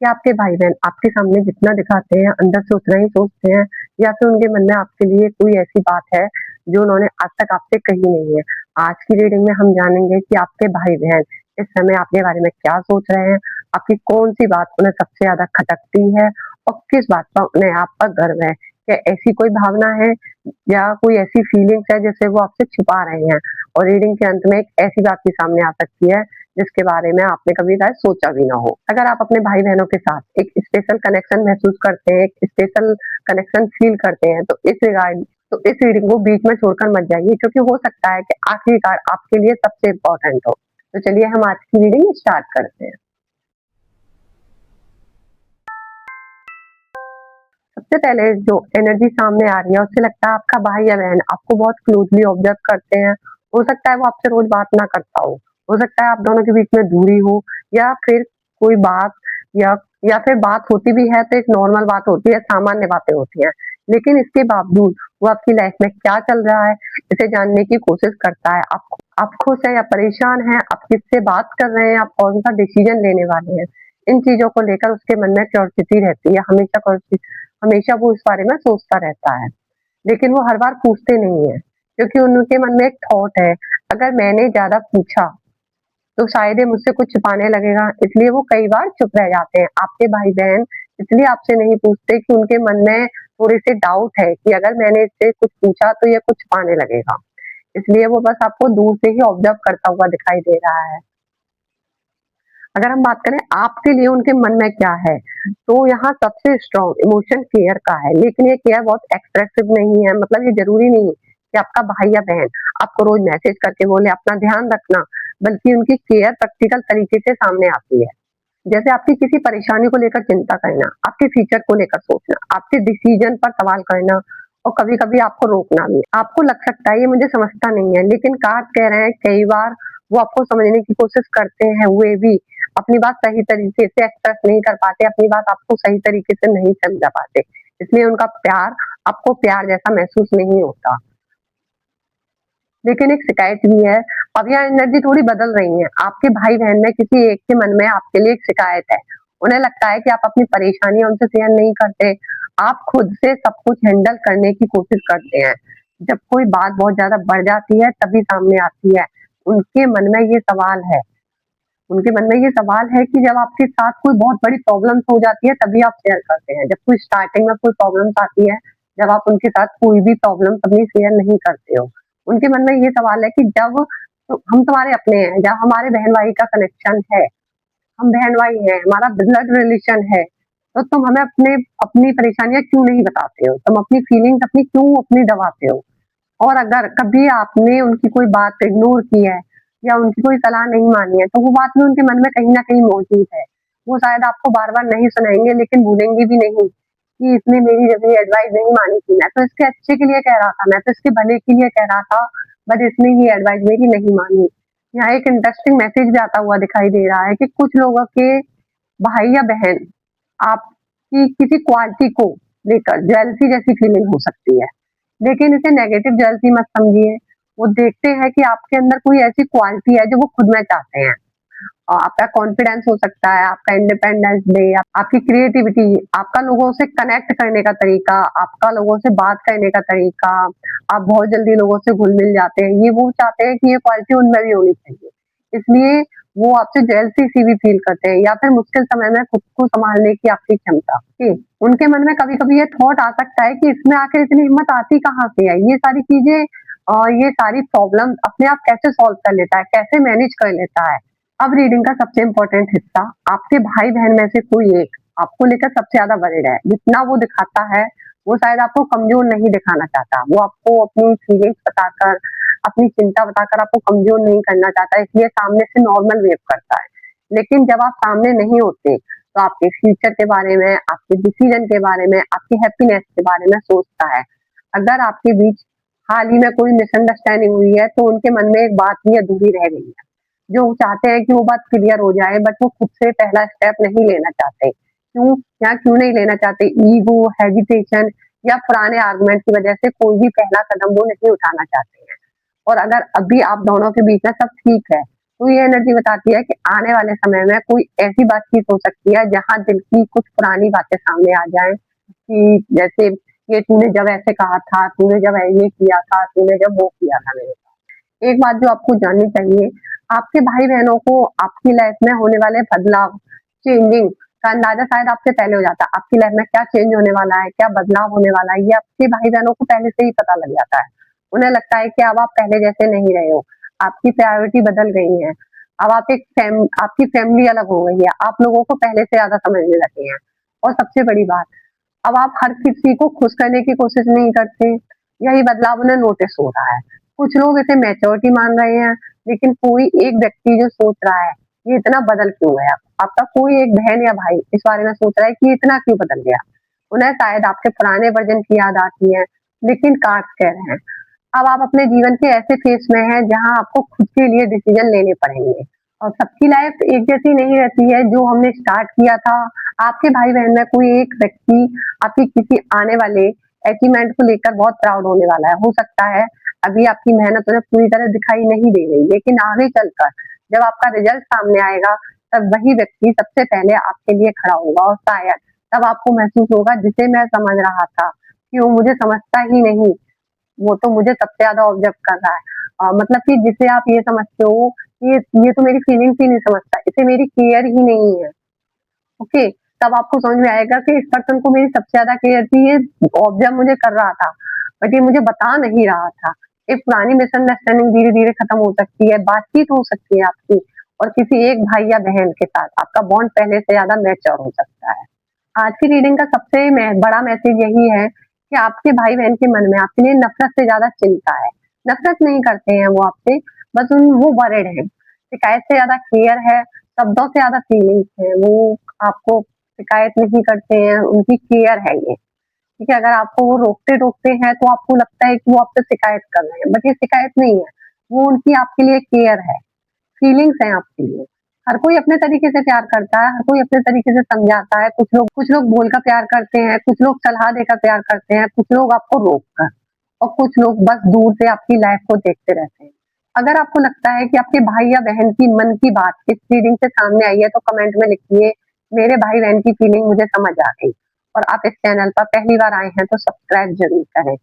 कि आपके भाई-बहन आपके सामने जितना दिखाते हैं, अंदर से उतना ही सोचते हैं या फिर उनके मन में आपके लिए कोई ऐसी बात है, जो उन्होंने आज तक आपसे कही नहीं है? आज की रीडिंग में हम जानेंगे कि आपके भाई-बहन इस समय आपके बारे में क्या सोच रहे हैं, आपकी कौन-सी बात उन्हें सबसे ज़्यादा खटकती है और किस बात का उन्हें आप पर गर्व है? क्या ऐसी कोई भावना है या कोई ऐसी फीलिंग्स है जिसे वो आपसे छुपा रहे हैं? और रीडिंग के अंत में एक ऐसी बात भी सामने आ सकती है जिसके बारे में आपने कभी शायद सोचा भी ना हो। अगर आप अपने भाई-बहनों के साथ एक स्पेशल कनेक्शन महसूस करते हैं, एक स्पेशल कनेक्शन फ़ील करते हैं, तो इस रीडिंग को बीच में छोड़कर मत जाइए क्योंकि हो सकता है कि आखिरकार आपके लिए सबसे इम्पोर्टेंट हो। तो चलिए हम आज की रीडिंग स्टार्ट करते हैं। सबसे पहले जो एनर्जी सामने आ रही है उससे लगता है आपका भाई या बहन आपको बहुत क्लोज़ली ऑब्ज़र्व करते हैं। हो सकता है वो आपसे रोज़ बात ना करता हो सकता है आप दोनों के बीच में दूरी हो या फिर कोई बात या या फिर बात होती भी है तो एक नॉर्मल बात होती है, सामान्य बातें होती हैं। लेकिन इसके बावजूद वो आपकी लाइफ़ में क्या चल रहा है, इसे जानने की कोशिश करता है। आप खुश हैं या परेशान हैं, आप किससे बात कर रहे हैं, आप कौन-सा डिसीज़न लेने वाले हैं। इन चीज़ों को लेकर उसके मन में क्यूरियोसिटी रहती है, हमेशा वो इस बारे में सोचता रहता है। लेकिन वो हर बार पूछते नहीं हैं, क्योंकि उनके मन में एक थॉट है, अगर मैंने ज़्यादा पूछा, तो शायद ये मुझसे कुछ छुपाने लगेगा, इसलिए वो कई बार चुप रह जाते हैं। आपके भाई-बहन इसलिए आपसे नहीं पूछते कि उनके मन में थोड़े-से डाउट है कि अगर मैंने इससे कुछ पूछा तो ये कुछ छुपाने लगेगा। इसलिए वो बस आपको दूर से ही ऑब्ज़र्व करता हुआ दिखाई दे रहा है। अगर हम बात करें आपके लिए उनके मन में क्या है, तो यहाँ सबसे स्ट्रॉन्ग इमोशन केयर का है, लेकिन ये केयर बहुत एक्सप्रेसिव नहीं है, मतलब ये ज़रूरी नहीं कि आपका भाई या बहन आपको रोज़ मैसेज करके बोले अपना ध्यान रखना, बल्कि उनकी केयर प्रैक्टिकल तरीके से सामने आती है। जैसे आपकी किसी परेशानी को लेकर चिंता करना, आपके फ्यूचर को लेकर सोचना, आपके डिसीजन पर सवाल करना और कभी-कभी आपको रोकना भी। आपको लग सकता है ये मुझे समझता नहीं है, लेकिन कार्ड कह रहे हैं कई बार वो आपको समझने की कोशिश करते हैं हुए भी अपनी बात सही तरीके से एक्सप्रेस नहीं कर पाते, अपनी बात आपको सही तरीके से नहीं समझा पाते। इसलिए उनका प्यार आपको प्यार जैसा महसूस नहीं होता। लेकिन एक शिकायत भी है, अब यहाँ एनर्जी थोड़ी बदल रही है। आपके भाई-बहन में किसी एक के मन में आपके लिए एक शिकायत है। उन्हें लगता है कि आप अपनी परेशानियाँ उनसे शेयर नहीं करते, आप खुद से सब कुछ हैंडल करने की कोशिश करते हैं। जब कोई बात बहुत ज़्यादा बढ़ जाती है तभी सामने आती है। उनके मन में ये सवाल है उनके मन में ये सवाल है कि जब आपके साथ कोई बहुत बड़ी प्रॉब्लम्स हो जाती है तभी आप शेयर करते हैं। जब कोई स्टार्टिंग में कोई प्रॉब्लम्स आती है, जब आप उनके साथ कोई भी प्रॉब्लम्स अपनी शेयर नहीं करते हो। उनके मन में ये सवाल है कि जब तो हम तुम्हारे अपने हैं, जब हमारे बहन-भाई का कनेक्शन है, हम बहन-भाई हैं, हमारा ब्लड रिलेशन है, तो तुम हमें अपनी परेशानियाँ क्यों नहीं बताते हो? तुम अपनी फीलिंग्स अपनी दबाते हो? और अगर कभी आपने उनकी कोई बात इग्नोर की है या उनकी कोई सलाह नहीं मानी है, तो वो बात में उनके मन में कहीं न कहीं मौजूद है। वो शायद आपको बार-बार नहीं सुनाएँगे लेकिन भूलेंगे भी नहीं कि इसने मेरी जब ये एडवाइस नहीं मानी थी, मैं तो इसके अच्छे के लिए कह रहा था, मैं तो इसके भले के लिए कह रहा था, बट इसने ये एडवाइस मेरी नहीं मानी। यहाँ एक इंटरेस्टिंग मैसेज भी आता हुआ दिखाई दे रहा है कि कुछ लोगों के भाई या बहन आपकी किसी क्वालिटी को लेकर जेलसी जैसी फीलिंग हो सकती है। लेकिन इसे नेगेटिव जेलसी मत समझिए। वो देखते हैं कि आपके अंदर कोई ऐसी क्वालिटी है जो वो खुद में चाहते हैं। आपका कॉन्फिडेंस हो सकता है, आपका इंडिपेंडेंस डे, आपकी क्रिएटिविटी, आपका लोगों से कनेक्ट करने का तरीका, आपका लोगों से बात करने का तरीका, आप बहुत जल्दी लोगों से घुल-मिल जाते हैं। ये वो चाहते हैं कि ये क्वालिटी उनमें भी होनी चाहिए। इसलिए वो आपसे जेलसी सी भी फील करते हैं या फिर मुश्किल समय में खुद को सँभालने की आपकी क्षमता। जी, उनके मन में कभी-कभी ये थॉट आ सकता है कि इसमें आखिर इतनी हिम्मत आती कहाँ से है? ये सारी चीज़ें ये सारी प्रॉब्लम अपने आप कैसे सॉल्व कर लेता है? कैसे मैनेज कर लेता है? अब रीडिंग का सबसे इम्पोर्टेंट हिस्सा, आपके भाई-बहन में से कोई एक आपको लेकर सबसे ज़्यादा वरीड है। जितना वो दिखाता है, वो शायद आपको कमज़ोर नहीं दिखाना चाहता। वो आपको अपनी फीलिंग्स बताकर, अपनी चिंता बताकर आपको कमज़ोर नहीं करना चाहता, इसलिए सामने से नॉर्मल बिहेव करता है। लेकिन जब आप सामने नहीं होते, तो आपके फ्यूचर के बारे में, आपके डिसीज़न के बारे में, आपकी हैप्पीनेस के बारे में सोचता है। अगर आपके बीच हाल ही में कोई मिसअंडरस्टैंडिंग हुई है, तो उनके मन में एक बात ही अधूरी रह गई है। जो चाहते हैं कि वो बात क्लियर हो जाए बट वो खुद से पहला स्टेप नहीं लेना चाहते। क्यों नहीं लेना चाहते? ईगो, हेजिटेशन या पुराने आर्गुमेंट की वजह से कोई भी पहला कदम वो नहीं उठाना चाहते हैं। और अगर अभी आप दोनों के बीच में सब ठीक है, तो ये एनर्जी बताती है कि आने वाले समय में कोई ऐसी बातचीत हो सकती है जहाँ दिल की कुछ पुरानी बातें सामने आ जाएँ कि जैसे ये तूने जब ऐसे कहा था, तूने जब ये किया था, तूने जब वो किया था मेरे साथ। एक बात जो आपको जाननी चाहिए, आपके भाई-बहनों को आपकी लाइफ में होने वाले बदलाव, चेंजिंग का अंदाज़ा शायद आपसे पहले हो जाता है। आपकी लाइफ में क्या चेंज होने वाला है, क्या बदलाव होने वाला है, ये आपके भाई-बहनों को पहले से ही पता लग जाता है। उन्हें लगता है कि अब आप पहले जैसे नहीं रहे हो, आपकी प्रायोरिटी बदल गई है। अब आप आपकी फैमिली अलग हो गई है, आप लोगों को पहले से ज़्यादा समझने लगे हैं। और सबसे बड़ी बात, अब आप हर किसी को खुश करने की कोशिश नहीं करते, यही बदलाव उन्हें नोटिस हो रहा है। कुछ लोग इसे मैच्योरिटी मान रहे हैं, लेकिन कोई एक व्यक्ति जो सोच रहा है, ये इतना बदल क्यों गया? आपका कोई एक बहन या भाई इस बारे में सोच रहा है कि ये इतना क्यों बदल गया? उन्हें शायद आपके पुराने वर्ज़न की याद आती है, लेकिन काश कह रहे हैं, अब आप अपने जीवन के ऐसे फेज़ में हैं जहाँ आपको खुद के लिए डिसीज़न लेने पड़ेंगे। और सबकी लाइफ़ एक जैसी नहीं रहती है, जो हमने स्टार्ट किया था, आपके भाई-बहन में कोई एक व्यक्ति आपकी किसी आने वाले अचीवमेंट को लेकर बहुत प्राउड होने वाला है। हो सकता है अभी आपकी मेहनत उन्हें पूरी तरह दिखाई नहीं दे रही, लेकिन आगे चलकर जब आपका रिज़ल्ट सामने आएगा, तब वही व्यक्ति सबसे पहले आपके लिए खड़ा होगा और शायद तब आपको महसूस होगा जिसे मैं समझ रहा था, कि वो मुझे समझता ही नहीं, वो तो मुझे सबसे ज़्यादा ऑब्ज़र्व कर रहा है। मतलब कि जिसे आप ये समझते हो, ये तो मेरी फीलिंग्स ही नहीं समझता, इसे मेरी केयर ही नहीं है। ओके, तब आपको समझ में आएगा कि इस पर्सन को मेरी सबसे ज़्यादा केयर थी, ये ऑब्ज़र्व मुझे कर रहा था, बट ये मुझे बता नहीं रहा था। एक पुरानी मिसअंडरस्टैंडिंग धीरे-धीरे खत्म हो सकती है, बातचीत हो सकती है आपकी और किसी एक भाई या बहन के साथ आपका बॉन्ड पहले से ज़्यादा मैच्योर हो सकता है। आज की रीडिंग का सबसे बड़ा मैसेज यही है कि आपके भाई-बहन के मन में आपके लिए नफ़रत से ज़्यादा चिंता है। नफ़रत नहीं करते हैं वो आपसे, बस वो वरिड हैं। शिकायत से ज़्यादा केयर है, शब्दों से ज़्यादा फीलिंग्स है। वो आपको शिकायत नहीं करते हैं, उनकी केयर है ये। ठीक है? अगर आपको वो रोकते-टोकते हैं तो आपको लगता है कि वो आपसे शिकायत कर रहे हैं, बट ये शिकायत नहीं है। वो उनकी आपके लिए केयर है, फीलिंग्स हैं आपके लिए। हर कोई अपने तरीके से प्यार करता है, हर कोई अपने तरीके से समझाता है। कुछ लोग बोलकर प्यार करते हैं, कुछ लोग सलाह देकर प्यार करते हैं, कुछ लोग आपको रोक कर और कुछ लोग बस दूर से आपकी लाइफ को देखते रहते हैं। अगर आपको लगता है कि आपके भाई या बहन की मन की बात इस रीडिंग से सामने आई है तो कमेंट में लिखिए, मेरे भाई-बहन की फीलिंग मुझे समझ आ गई। और आप इस चैनल पर पहली बार आए हैं तो सब्सक्राइब ज़रूर करें।